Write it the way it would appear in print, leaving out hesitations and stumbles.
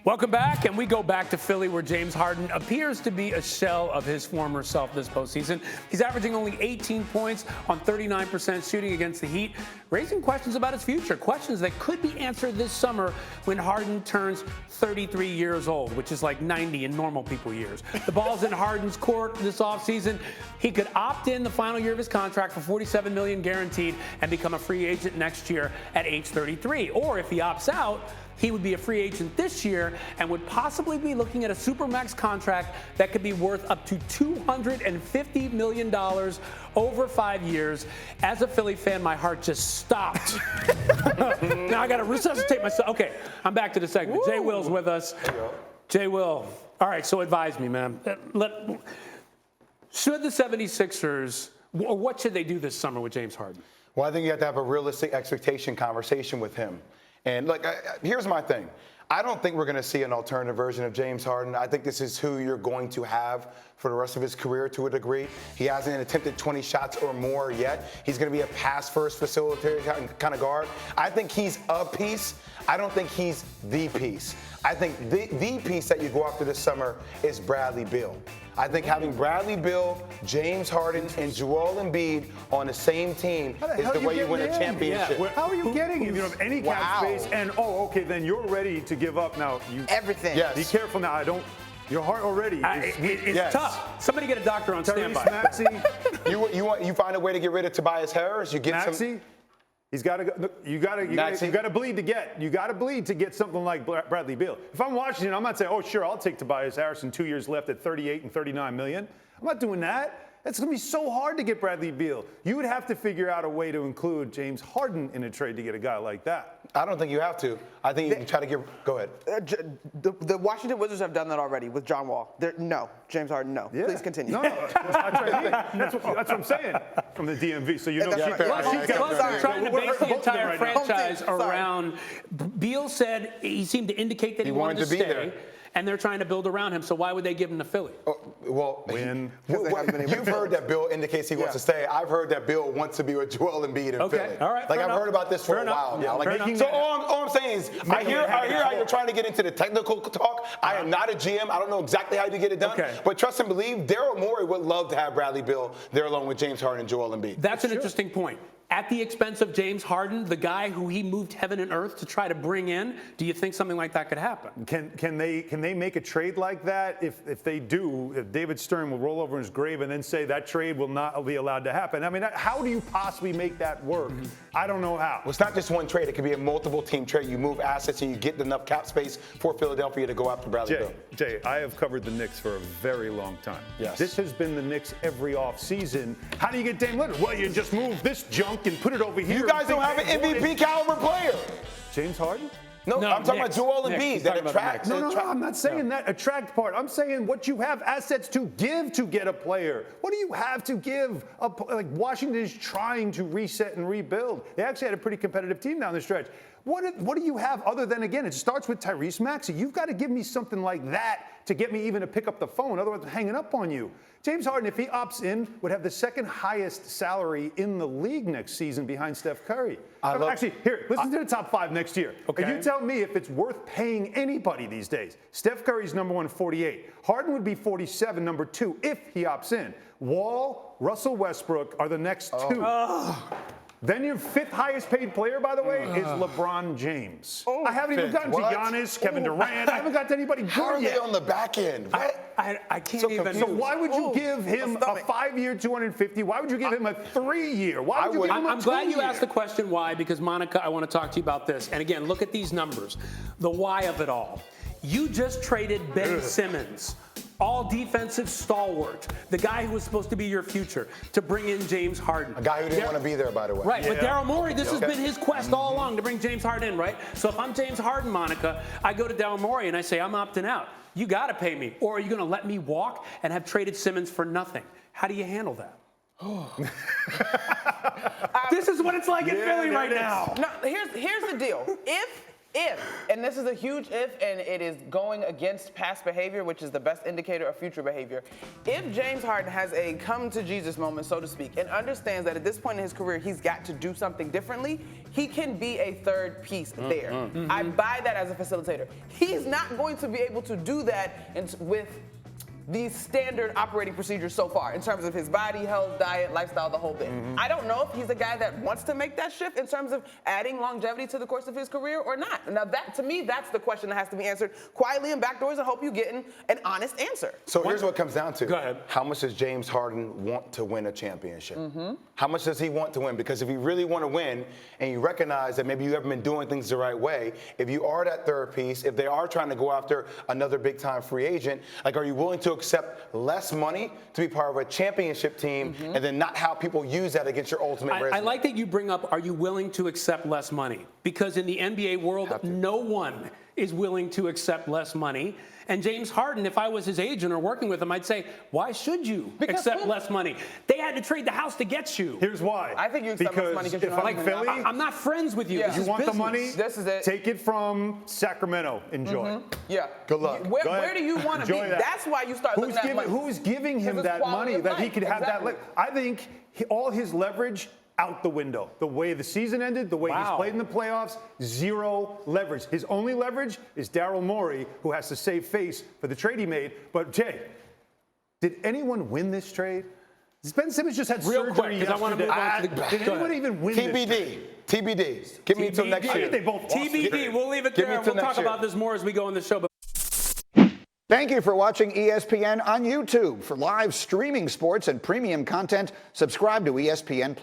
Welcome back, and we go back to Philly, where James Harden appears to be a shell of his former self this postseason. He's averaging only 18 points on 39% shooting against the Heat, raising questions about his future, questions that could be answered this summer when Harden turns 33 years old, which is like 90 in normal people years. The ball's in Harden's court this offseason. He could opt in the final year of his contract for $47 million guaranteed and become a free agent next year at age 33. Or if he opts out, he would be a free agent this year and would possibly be looking at a supermax contract that could be worth up to $250 million over 5 years. As a Philly fan, my heart just stopped. Now I got to resuscitate myself. Okay, I'm back to the segment. Jay Will's with us. Jay Will. All right, so advise me, man. Should the 76ers, or what should they do this summer with James Harden? Well, I think you have to have a realistic expectation conversation with him. And look, here's my thing. I don't think we're going to see an alternative version of James Harden. I think this is who you're going to have for the rest of his career to a degree. He hasn't attempted 20 shots or more yet. He's going to be a pass-first facilitator kind of guard. I think he's a piece. I don't think he's the piece. I think the piece that you go after this summer is Bradley Beal. I think having Bradley Beal, James Harden, and Joel Embiid on the same team is the way you win a championship. Yeah. How are you getting him? You don't have any cap space, and okay, then you're ready to give up now. Everything. Yes. Be careful now. Your heart already is it's yes. tough. Somebody get a doctor on standby. Maxey, you find a way to get rid of Tobias Harris. You get Maxey, he's got to go. You got to bleed to get. You got to bleed to get something like Bradley Beal. If I'm Washington, I'm not saying, oh sure, I'll take Tobias Harris in 2 years left at 38 and 39 million. I'm not doing that. It's going to be so hard to get Bradley Beal. You would have to figure out a way to include James Harden in a trade to get a guy like that. I don't think you have to. I think you can try to get. Go ahead. The Washington Wizards have done that already with John Wall. No, James Harden, no. Yeah. Please continue. No, that's what I'm saying from the DMV. So you know, Plus, they're trying to base the entire franchise around. Beal said he seemed to indicate that he wanted to stay. There. And they're trying to build around him, so why would they give him to Philly? Well, win. You've heard that Bill indicates he wants to stay. I've heard that Bill wants to be with Joel Embiid in Philly. All right, like I've heard about this for a while now. So all I'm saying is, I hear how you're trying to get into the technical talk. I am not a GM. I don't know exactly how you get it done. But trust and believe, Daryl Morey would love to have Bradley Beal there along with James Harden and Joel Embiid. That's an interesting point. At the expense of James Harden, the guy who he moved heaven and earth to try to bring in, do you think something like that could happen? Can they make a trade like that? If they do, if David Stern will roll over in his grave and then say that trade will not be allowed to happen. I mean, how do you possibly make that work? I don't know how. Well, it's not just one trade. It could be a multiple team trade. You move assets and you get enough cap space for Philadelphia to go after Bradley Beal. Jay, I have covered the Knicks for a very long time. Yes. This has been the Knicks every offseason. How do you get Dame Lillard? Well, you just move this junk and put it over here. You guys don't have an MVP caliber player. James Harden? No, I'm talking about Joel Embiid that attracts. No, I'm not saying that attract part. I'm saying what you have assets to give to get a player. What do you have to give? Like Washington is trying to reset and rebuild. They actually had a pretty competitive team down the stretch. What do you have other than, again, it starts with Tyrese Maxey. You've got to give me something like that to get me even to pick up the phone. Otherwise, I'm hanging up on you. James Harden, if he opts in, would have the second highest salary in the league next season behind Steph Curry. Actually, here, listen to the top 5 next year. Okay. And you tell me if it's worth paying anybody these days. Steph Curry's number 1, 48. Harden would be 47, number 2, if he opts in. Wall, Russell Westbrook are the next 2. Then your 5th highest paid player, by the way, is LeBron James. I haven't even gotten to Giannis, Kevin Durant. I haven't got to anybody good yet. How are they on the back end? I can't even. So why would you give him a 5-year, 250? Why would you give him a 3-year? Why would you give him a 2-year? I'm glad you asked the question why, because Monica, I want to talk to you about this. And again, look at these numbers. The why of it all. You just traded Ben Simmons, all defensive stalwart, the guy who was supposed to be your future, to bring in James Harden. A guy who didn't want to be there, by the way. Right, but Daryl Morey, this has been his quest all along to bring James Harden in, right? So if I'm James Harden, Monica, I go to Daryl Morey and I say, I'm opting out. You got to pay me. Or are you going to let me walk and have traded Simmons for nothing? How do you handle that? This is what it's like in Philly right now. No, here's the deal. If If, and this is a huge if, and it is going against past behavior, which is the best indicator of future behavior. If James Harden has a come to Jesus moment, so to speak, and understands that at this point in his career, he's got to do something differently, he can be a third piece there. I buy that as a facilitator. He's not going to be able to do that with these standard operating procedures so far in terms of his body, health, diet, lifestyle, the whole bit. I don't know if he's a guy that wants to make that shift in terms of adding longevity to the course of his career or not. Now, that to me, that's the question that has to be answered quietly in back doors. I hope you're getting an honest answer. So here's what it comes down to. Go ahead. How much does James Harden want to win a championship? How much does he want to win? Because if you really want to win and you recognize that maybe you haven't been doing things the right way, if you are that third piece, if they are trying to go after another big time free agent, like, are you willing to accept less money to be part of a championship team and then not how people use that against your ultimate resume? I like that you bring up, are you willing to accept less money? Because in the NBA world, no one is willing to accept less money. And James Harden, if I was his agent or working with him, I'd say, why should you accept less money? They had to trade the house to get you. Here's why. I think you accept less money because if I'm Philly, I'm not friends with you. Yeah. This you is want business. the money? This is it. Take it from Sacramento. Enjoy. Yeah. Good luck. Where do you want to be? Enjoy that. That's why you start looking at money. Who's giving him Because that it's quality money of that he life. could have Exactly. that? I think all his leverage out the window. The way the season ended, the way he's played in the playoffs, zero leverage. His only leverage is Daryl Morey, who has to save face for the trade he made. But Jay, did anyone win this trade? Ben Simmons just had Real surgery quick, because I want to move on to the Did anyone even win this trade? TBD. Give me until next I year. think they both lost. TBD. We'll leave it Give me there. till We'll talk next year. about this more as we go in the show. Thank you for watching ESPN on YouTube. For live streaming sports and premium content, subscribe to ESPN+.